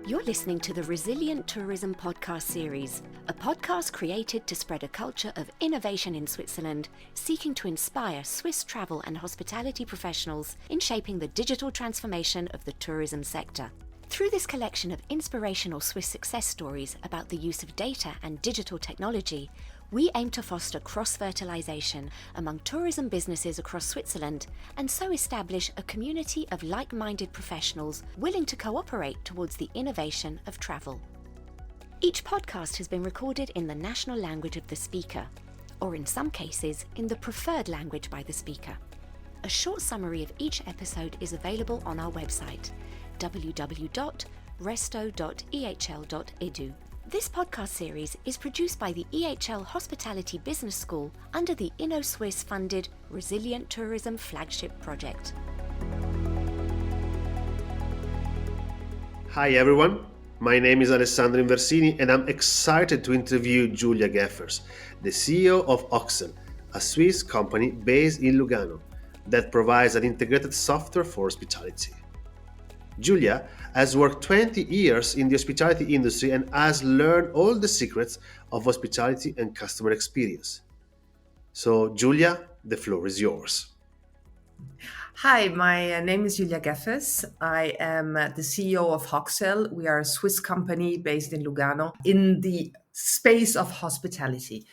You're listening to the Resilient Tourism Podcast Series, a podcast created to spread a culture of innovation in Switzerland, seeking to inspire Swiss travel and hospitality professionals in shaping the digital transformation of the tourism sector. Through this collection of inspirational Swiss success stories about the use of data and digital technology, we aim to foster cross-fertilization among tourism businesses across Switzerland and so establish a community of like-minded professionals willing to cooperate towards the innovation of travel. Each podcast has been recorded in the national language of the speaker, or in some cases, in the preferred language by the speaker. A short summary of each episode is available on our website, www.resto.ehl.edu. This podcast series is produced by the EHL Hospitality Business School under the InnoSwiss funded Resilient Tourism Flagship Project. Hi everyone, my name is Alessandro Inversini and I'm excited to interview Giulia Geffers, the CEO of Oxel, a Swiss company based in Lugano that provides an integrated software for hospitality. Giulia has worked 20 years in the hospitality industry and has learned all the secrets of hospitality and customer experience. So, Giulia, the floor is yours. Hi, my name is Giulia Geffers. I am the CEO of Oxel. We are a Swiss company based in Lugano in the space of hospitality.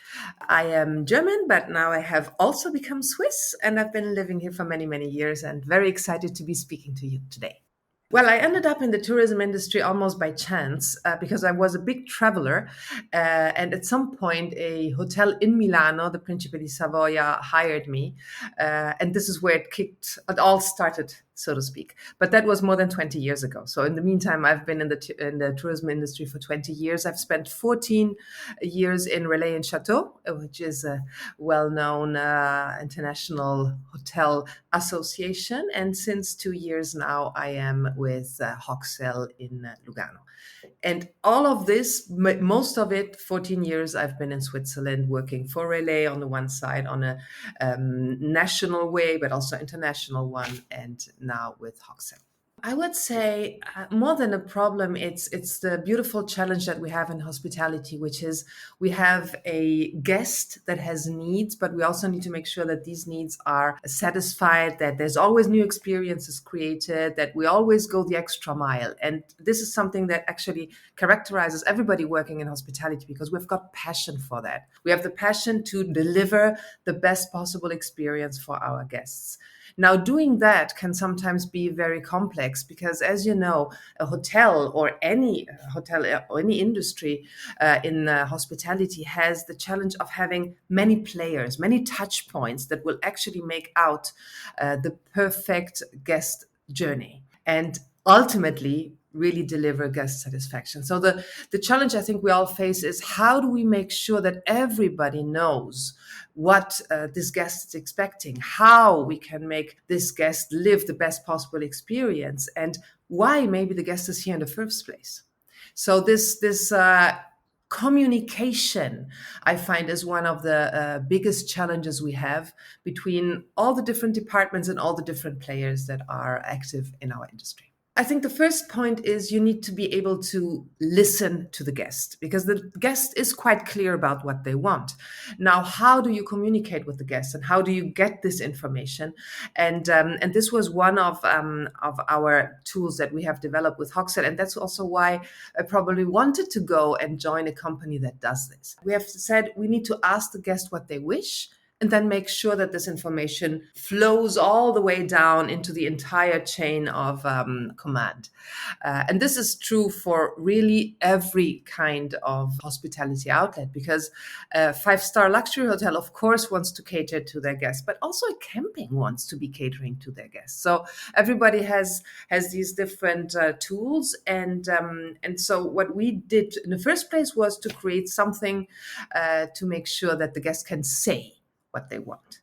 I am German, but now I have also become Swiss and I've been living here for many, many years and very excited to be speaking to you today. Well, I ended up in the tourism industry almost by chance because I was a big traveler. And at some point, a hotel in Milano, the Principe di Savoia, hired me. And this is where it all started, so to speak. But that was more than 20 years ago. So in the meantime, I've been in the tourism industry for 20 years. I've spent 14 years in Relais and Chateau, which is a well-known international hotel association. And since 2 years now, I am with Oxel in Lugano. And all of this, most of it, 14 years, I've been in Switzerland working for Relais on the one side, on a national way, but also international one, and now with Oxel. I would say more than a problem, it's the beautiful challenge that we have in hospitality, which is we have a guest that has needs, but we also need to make sure that these needs are satisfied, that there's always new experiences created, that we always go the extra mile. And this is something that actually characterizes everybody working in hospitality because we've got passion for that. We have the passion to deliver the best possible experience for our guests. Now, doing that can sometimes be very complex because, as you know, a hotel or any industry in hospitality has the challenge of having many players, many touch points that will actually make out the perfect guest journey and ultimately really deliver guest satisfaction. So the challenge I think we all face is how do we make sure that everybody knows what this guest is expecting, how we can make this guest live the best possible experience, and why maybe the guest is here in the first place. So this communication, I find, is one of the biggest challenges we have between all the different departments and all the different players that are active in our industry. I think the first point is you need to be able to listen to the guest because the guest is quite clear about what they want. Now, how do you communicate with the guest and how do you get this information? And this was one of our tools that we have developed with Oxel, and that's also why I probably wanted to go and join a company that does this. We have said we need to ask the guest what they wish, and then make sure that this information flows all the way down into the entire chain of command. And this is true for really every kind of hospitality outlet because a five-star luxury hotel, of course, wants to cater to their guests, but also a camping wants to be catering to their guests. So everybody has these different tools. And so what we did in the first place was to create something to make sure that the guest can say what they want.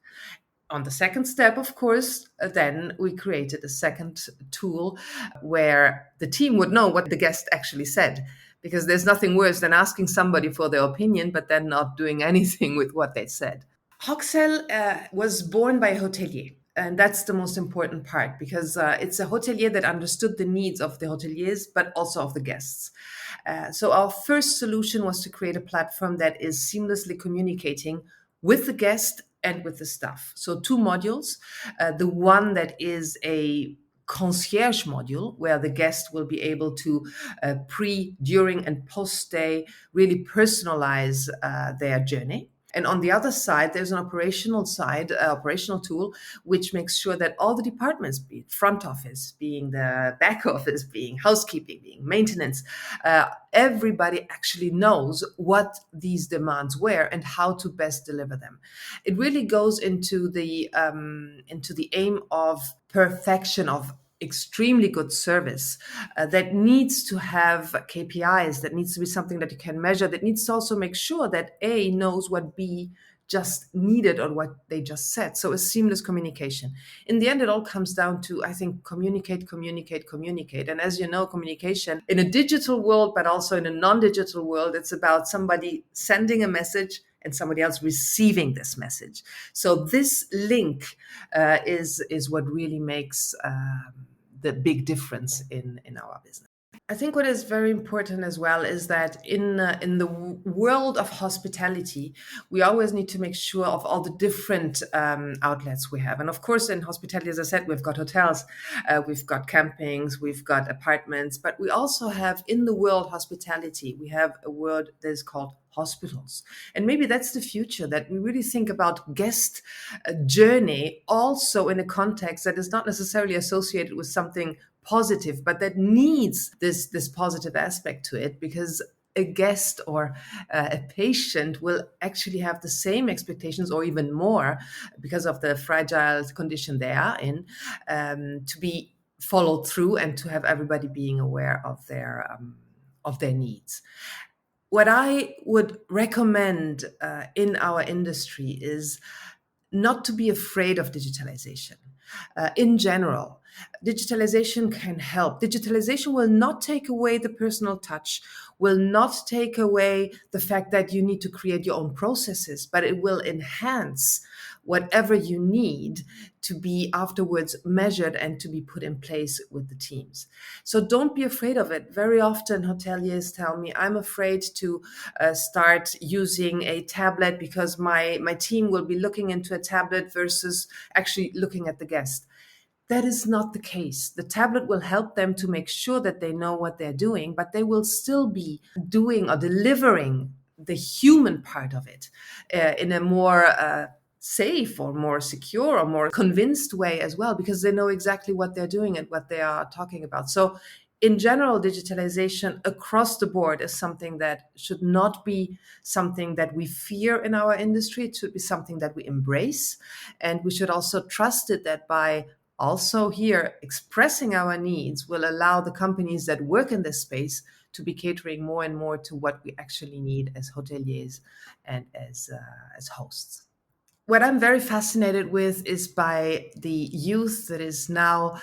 On the second step, of course, then we created a second tool where the team would know what the guest actually said, because there's nothing worse than asking somebody for their opinion, but then not doing anything with what they said. Oxel was born by a hotelier. And that's the most important part, because it's a hotelier that understood the needs of the hoteliers, but also of the guests. So our first solution was to create a platform that is seamlessly communicating with the guest and with the staff. So two modules. The one that is a concierge module, where the guest will be able to pre, during, and post stay really personalize their journey. And on the other side, there's an operational tool, which makes sure that all the departments, be it front office, being the back office, being housekeeping, being maintenance, everybody actually knows what these demands were and how to best deliver them. It really goes into the aim of perfection, of extremely good service that needs to have KPIs, that needs to be something that you can measure, that needs to also make sure that A knows what B just needed or what they just said. So a seamless communication. In the end, it all comes down to, I think, communicate. And as you know, communication in a digital world, but also in a non-digital world, it's about somebody sending a message and somebody else receiving this message. So this link is what really makes the big difference in our business. I think what is very important as well is that in the world of hospitality, we always need to make sure of all the different outlets we have. And of course, in hospitality, as I said, we've got hotels, we've got campings, we've got apartments, but we also have in the world hospitality, we have a word that is called hospitals. And maybe that's the future, that we really think about guest journey also in a context that is not necessarily associated with something positive, but that needs this positive aspect to it, because a guest or a patient will actually have the same expectations or even more because of the fragile condition they are in, to be followed through and to have everybody being aware of their needs. What I would recommend in our industry is not to be afraid of digitalization. In general, digitalization can help. Digitalization will not take away the personal touch, will not take away the fact that you need to create your own processes, but it will enhance whatever you need to be afterwards measured and to be put in place with the teams. So don't be afraid of it. Very often hoteliers tell me, I'm afraid to start using a tablet because my team will be looking into a tablet versus actually looking at the guest. That is not the case. The tablet will help them to make sure that they know what they're doing, but they will still be doing or delivering the human part of it in a more safe or more secure or more convinced way as well, because they know exactly what they're doing and what they are talking about. So in general, digitalization across the board is something that should not be something that we fear in our industry. It should be something that we embrace. And we should also trust it that by also here expressing our needs will allow the companies that work in this space to be catering more and more to what we actually need as hoteliers and as hosts. What I'm very fascinated with is by the youth that is now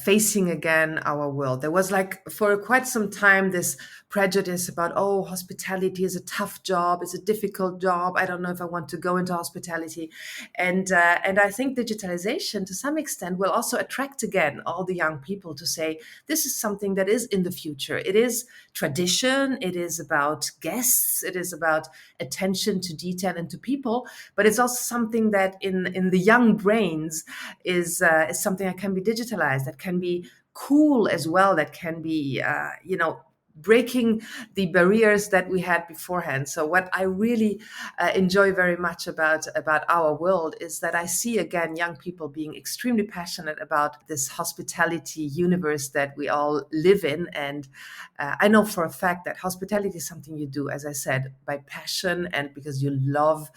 facing again our world. There was for quite some time this prejudice about, oh, hospitality is a tough job, it's a difficult job. I don't know if I want to go into hospitality. And I think digitalization to some extent will also attract again all the young people to say, this is something that is in the future. It is tradition, it is about guests, it is about attention to detail and to people, but it's also something that in the young brains is something that can be digitalized, that can be cool as well, that can be breaking the barriers that we had beforehand. So what I really enjoy very much about our world is that I see again young people being extremely passionate about this hospitality universe that we all live in. And I know for a fact that hospitality is something you do, as I said, by passion and because you love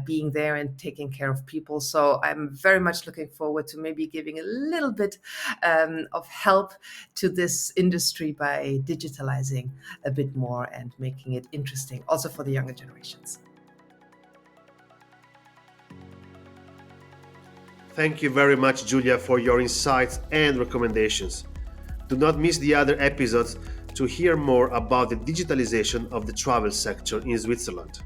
being there and taking care of people. So I'm very much looking forward to maybe giving a little bit of help to this industry by digitalizing a bit more and making it interesting also for the younger generations. Thank you very much, Julia, for your insights and recommendations. Do not miss the other episodes to hear more about the digitalization of the travel sector in Switzerland.